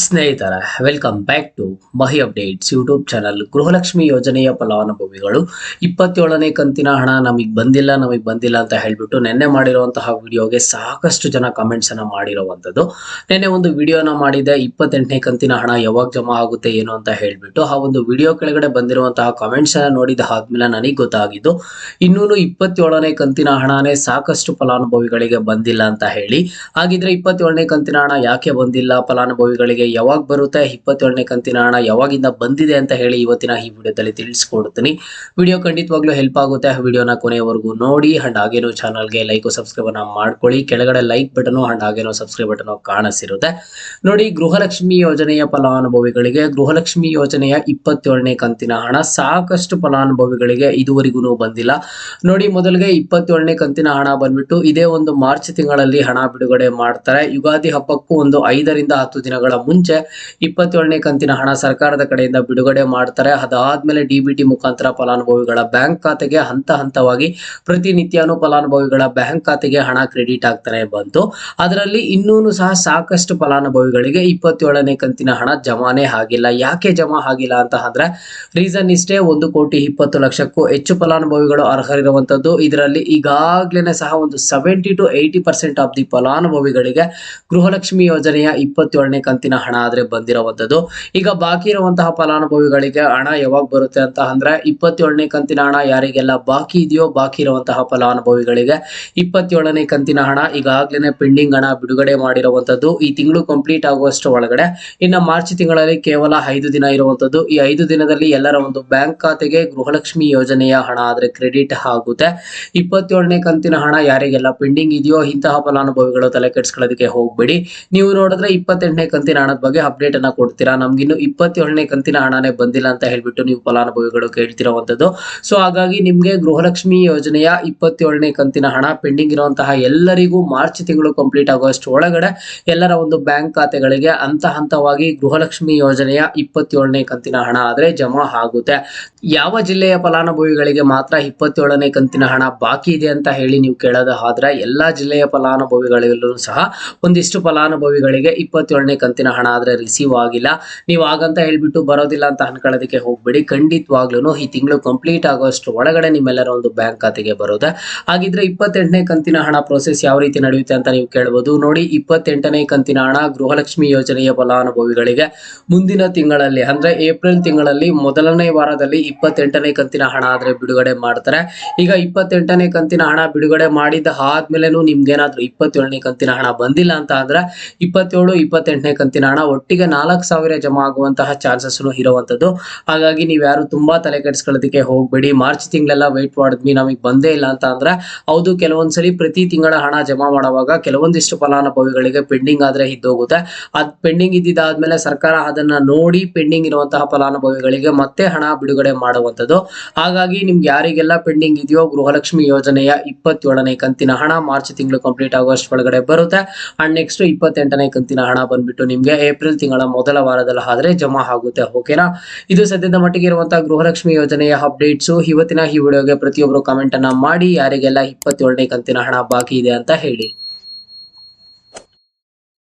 ಸ್ನೇಹಿತರ welcome back to Mahi updates YouTube channel. Gruhalakshmi ಯೋಜನೆಯ ಫಲಾನುಭವಿಗಳು 27ನೇ ಕಂತಿನ ಹಣ ನಮಗೆ ಬಂದಿಲ್ಲ ಅಂತ ಹೇಳ್ಬಿಟ್ಟು ನಿನ್ನೆ ಮಾಡಿರುವಂತಹ ವಿಡಿಯೋಗೆ ಸಾಕಷ್ಟು ಜನ ಕಮೆಂಟ್ಸ್ ಅನ್ನ ಮಾಡಿರುವಂತದ್ದು. ನಿನ್ನೆ ಒಂದು ವಿಡಿಯೋನ ಮಾಡಿದೆ, 28ನೇ ಕಂತಿನ ಹಣ ಯಾವಾಗ ಜಮಾ ಆಗುತ್ತೆ ಏನು ಅಂತ ಹೇಳ್ಬಿಟ್ಟು. ಆ ಒಂದು ವಿಡಿಯೋ ಕೆಳಗಡೆ ಬಂದಿರುವಂತಹ ಕಮೆಂಟ್ಸ್ ಅನ್ನ ನೋಡಿದ ಆದ್ಮೇಲೆ ನನಗೆ ಗೊತ್ತಾಗಿದ್ದು ಇನ್ನೂ 27ನೇ ಕಂತಿನ ಹಣನೇ ಸಾಕಷ್ಟು ಫಲಾನುಭವಿಗಳಿಗೆ ಬಂದಿಲ್ಲ ಅಂತ ಹೇಳಿ. ಹಾಗಿದ್ರೆ 27ನೇ ಕಂತಿನ ಹಣ ಯಾಕೆ ಬಂದಿಲ್ಲ, ಫಲಾನುಭವಿಗಳಿಗೆ ಯಾವಾಗ ಬರುತ್ತೆ, 27ನೇ ಕಂತಿನ ಹಣ ಯಾವಾಗಿಂದ ಬಂದಿದೆ ಅಂತ ಹೇಳಿ ಇವತ್ತಿನ ಈ ವಿಡಿಯೋದಲ್ಲಿ ತಿಳಿಸ್ಕೊಡ್ತೀನಿ. ವಿಡಿಯೋ ಖಂಡಿತವಾಗ್ಲೂ ಹೆಲ್ಪ್ ಆಗುತ್ತೆ. ವಿಡಿಯೋನ ಕೊನೆಯವರೆಗೂ ನೋಡಿ ಅಂಡ್ ಹಾಗೇನು ಚಾನಲ್ಗೆ ಲೈಕ್ ಸಬ್ಸ್ಕ್ರೈಬ್ ಅನ್ನ ಮಾಡ್ಕೊಳ್ಳಿ. ಕೆಳಗಡೆ ಲೈಕ್ ಬಟನ್ ಅಂಡ್ ಹಾಗೇನು ಸಬ್ಸ್ಕ್ರೈಬ್ ಬಟನ್ ಕಾಣಿಸಿರುತ್ತೆ ನೋಡಿ. ಗೃಹಲಕ್ಷ್ಮಿ ಯೋಜನೆಯ ಫಲಾನುಭವಿಗಳಿಗೆ ಗೃಹಲಕ್ಷ್ಮಿ ಯೋಜನೆಯ 27ನೇ ಕಂತಿನ ಹಣ ಸಾಕಷ್ಟು ಫಲಾನುಭವಿಗಳಿಗೆ ಇದುವರೆಗೂ ಬಂದಿಲ್ಲ ನೋಡಿ. ಮೊದಲಿಗೆ 27ನೇ ಕಂತಿನ ಹಣ ಬಂದ್ಬಿಟ್ಟು ಇದೇ ಒಂದು ಮಾರ್ಚ್ ತಿಂಗಳಲ್ಲಿ ಹಣ ಬಿಡುಗಡೆ ಮಾಡ್ತಾರೆ. ಯುಗಾದಿ ಹಬ್ಬಕ್ಕೂ ಒಂದು 5 ರಿಂದ 10 ದಿನಗಳ ಮುಂಚೆ 27ನೇ ಕಂತಿನ ಹಣ ಸರ್ಕಾರದ ಕಡೆಯಿಂದ ಬಿಡುಗಡೆ ಮಾಡ್ತಾರೆ. ಅದಾದ್ಮೇಲೆ ಡಿಬಿಟಿ ಮುಖಾಂತರ ಫಲಾನುಭವಿಗಳ ಬ್ಯಾಂಕ್ ಖಾತೆಗೆ ಹಂತವಾಗಿ ಪ್ರತಿನಿತ್ಯನೂ ಫಲಾನುಭವಿಗಳ ಬ್ಯಾಂಕ್ ಖಾತೆಗೆ ಹಣ ಕ್ರೆಡಿಟ್ ಆಗ್ತಾನೆ ಬಂತು. ಅದರಲ್ಲಿ ಇನ್ನೂನು ಸಹ ಸಾಕಷ್ಟು ಫಲಾನುಭವಿಗಳಿಗೆ 27ನೇ ಕಂತಿನ ಹಣ ಜಮಾನೇ ಆಗಿಲ್ಲ. ಯಾಕೆ ಜಮಾ ಆಗಿಲ್ಲ ಅಂತ ಅಂದ್ರೆ ರೀಸನ್ ಇಷ್ಟೇ, 1,20,20,00,000ಕ್ಕೂ ಹೆಚ್ಚು ಫಲಾನುಭವಿಗಳು ಅರ್ಹರಿರುವಂತದ್ದು. ಇದರಲ್ಲಿ ಈಗಾಗ್ಲೇನೆ ಸಹ ಒಂದು 70 to 80% ಆಫ್ ದಿ ಫಲಾನುಭವಿಗಳಿಗೆ ಗೃಹಲಕ್ಷ್ಮಿ ಯೋಜನೆಯ 27ನೇ ಕಂತಿನ ಹಣ ಆದ್ರೆ ಬಂದಿರುವಂತದ್ದು. ಈಗ ಬಾಕಿ ಇರುವಂತಹ ಫಲಾನುಭವಿಗಳಿಗೆ ಹಣ ಯಾವಾಗ ಬರುತ್ತೆ ಅಂತ ಅಂದ್ರೆ 27ನೇ ಕಂತಿನ ಹಣ ಯಾರಿಗೆಲ್ಲ ಬಾಕಿ ಇದೆಯೋ ಬಾಕಿ ಇರುವಂತಹ ಫಲಾನುಭವಿಗಳಿಗೆ 27ನೇ ಕಂತಿನ ಹಣ ಈಗಾಗ್ಲೇನೆ ಪೆಂಡಿಂಗ್ ಹಣ ಬಿಡುಗಡೆ ಮಾಡಿರುವಂತದ್ದು. ಈ ತಿಂಗಳು ಕಂಪ್ಲೀಟ್ ಆಗುವಷ್ಟು ಒಳಗಡೆ ಇನ್ನು ಮಾರ್ಚ್ ತಿಂಗಳಲ್ಲಿ ಕೇವಲ 5 ದಿನ ಇರುವಂತದ್ದು. ಈ 5 ದಿನದಲ್ಲಿ ಎಲ್ಲರ ಒಂದು ಬ್ಯಾಂಕ್ ಖಾತೆಗೆ ಗೃಹಲಕ್ಷ್ಮಿ ಯೋಜನೆಯ ಹಣ ಆದ್ರೆ ಕ್ರೆಡಿಟ್ ಆಗುತ್ತೆ. 27ನೇ ಕಂತಿನ ಹಣ ಯಾರಿಗೆಲ್ಲ ಪೆಂಡಿಂಗ್ ಇದೆಯೋ ಇಂತಹ ಫಲಾನುಭವಿಗಳು ತಲೆ ಕೆಡಿಸ್ಕೊಳ್ಳೋದಕ್ಕೆ ಹೋಗ್ಬೇಡಿ. ನೀವು ನೋಡಿದ್ರೆ 28ನೇ ಕಂತಿನ ಹಣದ ಬಗ್ಗೆ ಅಪ್ಡೇಟ್ ಅನ್ನ ಕೊಡ್ತೀರಾ, ನಮ್ಗಿನ್ನು 27ನೇ ಕಂತಿನ ಹಣನೇ ಬಂದಿಲ್ಲ ಅಂತ ಹೇಳ್ಬಿಟ್ಟು ನೀವು ಫಲಾನುಭವಿಗಳು ಕೇಳ್ತಿರುವಂತದ್ದು. ಸೊ ಹಾಗಾಗಿ ನಿಮ್ಗೆ ಗೃಹಲಕ್ಷ್ಮಿ ಯೋಜನೆಯ 27ನೇ ಕಂತಿನ ಹಣ ಪೆಂಡಿಂಗ್ ಇರುವಂತಹ ಎಲ್ಲರಿಗೂ ಮಾರ್ಚ್ ತಿಂಗಳು ಕಂಪ್ಲೀಟ್ ಆಗುವಷ್ಟು ಒಳಗಡೆ ಎಲ್ಲರ ಒಂದು ಬ್ಯಾಂಕ್ ಖಾತೆಗಳಿಗೆ ಹಂತವಾಗಿ ಗೃಹಲಕ್ಷ್ಮಿ ಯೋಜನೆಯ 27ನೇ ಕಂತಿನ ಹಣ ಆದ್ರೆ ಜಮಾ ಆಗುತ್ತೆ. ಯಾವ ಜಿಲ್ಲೆಯ ಫಲಾನುಭವಿಗಳಿಗೆ ಮಾತ್ರ 27ನೇ ಕಂತಿನ ಹಣ ಬಾಕಿ ಇದೆ ಅಂತ ಹೇಳಿ ನೀವು ಕೇಳೋದು ಆದ್ರೆ ಎಲ್ಲಾ ಜಿಲ್ಲೆಯ ಫಲಾನುಭವಿಗಳಲ್ಲೂ ಸಹ ಒಂದಿಷ್ಟು ಫಲಾನುಭವಿಗಳಿಗೆ 27ನೇ ಕಂತಿನ ಹಣ ಆದ್ರೆ ರಿಸೀವ್ ಆಗಿಲ್ಲ. ನೀವು ಹಾಗಂತ ಹೇಳ್ಬಿಟ್ಟು ಬರೋದಿಲ್ಲ ಅಂತ ಅನ್ಕೊಳ್ಳೋದಕ್ಕೆ ಹೋಗ್ಬೇಡಿ. ಖಂಡಿತವಾಗ್ಲೂ ಈ ತಿಂಗಳು ಕಂಪ್ಲೀಟ್ ಆಗೋಷ್ಟು ಒಳಗಡೆ ನಿಮ್ಮೆಲ್ಲರ ಒಂದು ಬ್ಯಾಂಕ್ ಖಾತೆಗೆ ಬರುತ್ತೆ. ಹಾಗಿದ್ರೆ 28ನೇ ಕಂತಿನ ಹಣ ಪ್ರೋಸೆಸ್ ಯಾವ ರೀತಿ ನಡೆಯುತ್ತೆ ಅಂತ ನೀವು ಕೇಳಬಹುದು ನೋಡಿ. 28ನೇ ಕಂತಿನ ಹಣ ಗೃಹಲಕ್ಷ್ಮಿ ಯೋಜನೆಯ ಫಲಾನುಭವಿಗಳಿಗೆ ಮುಂದಿನ ತಿಂಗಳಲ್ಲಿ ಅಂದ್ರೆ ಏಪ್ರಿಲ್ ತಿಂಗಳಲ್ಲಿ ಮೊದಲನೇ ವಾರದಲ್ಲಿ 28ನೇ ಕಂತಿನ ಹಣ ಆದ್ರೆ ಬಿಡುಗಡೆ ಮಾಡ್ತಾರೆ. ಈಗ 28ನೇ ಕಂತಿನ ಹಣ ಬಿಡುಗಡೆ ಮಾಡಿದ ಆದ್ಮೇಲೆನೂ ನಿಮ್ಗೇನಾದ್ರೂ 27ನೇ ಕಂತಿನ ಹಣ ಬಂದಿಲ್ಲ ಅಂತ ಅಂದ್ರೆ 27, 28ನೇ ಕಂತಿನ ಹಣ ಒಟ್ಟಿಗೆ 4,000 ಜಮಾ ಆಗುವಂತಹ ಚಾನ್ಸಸ್ ಇರುವಂತದ್ದು. ಹಾಗಾಗಿ ನೀವು ಯಾರು ತುಂಬಾ ತಲೆ ಕೆಡಿಸ್ಕೊಳ್ಳೋದಕ್ಕೆ ಹೋಗ್ಬೇಡಿ. ಮಾರ್ಚ್ ತಿಂಗಳೆಲ್ಲ ವೇಟ್ ಮಾಡಿದ್ವಿ ನಮಗೆ ಬಂದೇ ಇಲ್ಲ ಅಂತ ಅಂದ್ರೆ ಹೌದು, ಕೆಲವೊಂದ್ಸಲಿ ಪ್ರತಿ ತಿಂಗಳ ಹಣ ಜಮಾ ಮಾಡುವಾಗ ಕೆಲವೊಂದಿಷ್ಟು ಫಲಾನುಭವಿಗಳಿಗೆ ಪೆಂಡಿಂಗ್ ಆದ್ರೆ ಇದ್ದೋಗುತ್ತೆ. ಅದ್ ಪೆಂಡಿಂಗ್ ಇದ್ದಿದ್ದಾದ್ಮೇಲೆ ಸರ್ಕಾರ ಅದನ್ನ ನೋಡಿ ಪೆಂಡಿಂಗ್ ಇರುವಂತಹ ಫಲಾನುಭವಿಗಳಿಗೆ ಮತ್ತೆ ಹಣ ಬಿಡುಗಡೆ ಮಾಡುವಂತದ್ದು. ಹಾಗಾಗಿ ನಿಮ್ಗೆ ಯಾರಿಗೆಲ್ಲ ಪೆಂಡಿಂಗ್ ಇದೆಯೋ ಗೃಹಲಕ್ಷ್ಮಿ ಯೋಜನೆಯ 27ನೇ ಕಂತಿನ ಹಣ ಮಾರ್ಚ್ ತಿಂಗಳು ಕಂಪ್ಲೀಟ್ ಆಗುವಷ್ಟು ಒಳಗಡೆ ಬರುತ್ತೆ. ಅಂಡ್ ನೆಕ್ಸ್ಟ್ 28ನೇ ಕಂತಿನ ಹಣ ಬಂದ್ಬಿಟ್ಟು ನಿಮ್ಗೆ ಏಪ್ರಿಲ್ ತಿಂಗಳ ಮೊದಲ ವಾರದಲ್ಲಿ ಆದ್ರೆ ಜಮಾ ಆಗುತ್ತೆ. ಓಕೆನಾ? ಇದು ಸದ್ಯದ ಮಟ್ಟಿಗೆ ಇರುವಂತಹ ಗೃಹಲಕ್ಷ್ಮಿ ಯೋಜನೆಯ ಅಪ್ಡೇಟ್ಸ್. ಇವತ್ತಿನ ಈ ವಿಡಿಯೋಗೆ ಪ್ರತಿಯೊಬ್ಬರು ಕಮೆಂಟ್ ಅನ್ನ ಮಾಡಿ ಯಾರಿಗೆಲ್ಲ 27ನೇ ಕಂತಿನ ಹಣ ಬಾಕಿ ಇದೆ ಅಂತ ಹೇಳಿ.